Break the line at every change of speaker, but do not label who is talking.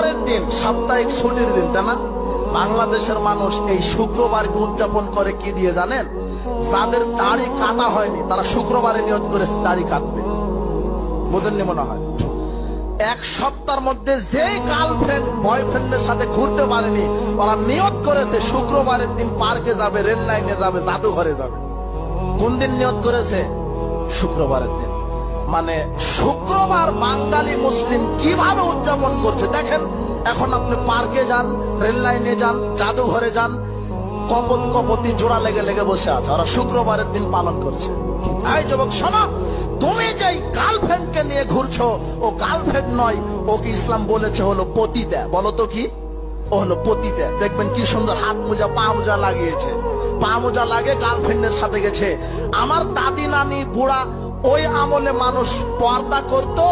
শুক্রবারের দিন, সাপ্তাহিক ছুটির দিন, তাই না? বাংলাদেশের মানুষ এই শুক্রবারকে উদযাপন করে কি দিয়ে জানেন? যাদের দাড়ি কাটা হয়নি তারা শুক্রবারে নিয়ত করে দাড়ি কাটবে। বুঝেননি মনে হয়? এক সপ্তাহের মধ্যে যে গার্লফ্রেন্ড বয়ফ্রেন্ডের সাথে ঘুরতে পারেনি, ওরা নিয়ত করেছে শুক্রবারের দিন পার্কে যাবে, রেল লাইনে যাবে, জাদুঘরে যাবে। কোন দিন নিয়ত করেছে? শুক্রবারের দিন। মানে শুক্রবার বাঙালি মুসলিম কিভাবে উদযাপন করছে দেখেন। এখন আপনি পার্কে যান, রেল লাইনে যান, জাদুঘরে যান, কপত কপতি জোড়া লেগে লেগে বসে আছে, ওরা শুক্রবারের দিন পালন করছে। এই যুবক শোনো, তুমি যেই গার্লফ্রেন্ডকে নিয়ে ঘুরছো ও গার্লফ্রেন্ড নয়, ওকে ইসলাম বলেছে হলো পতিতা। বলো তো কি? ও হলো পতিতা। দেখবেন কি সুন্দর হাত মোজা পা মোজা লাগিয়েছে, পা মোজা লাগে গার্লফ্রেন্ডের সাথে গেছে। আমার দাদি নানি বুড়া ওই আমলে মানুষ পর্দা করতো।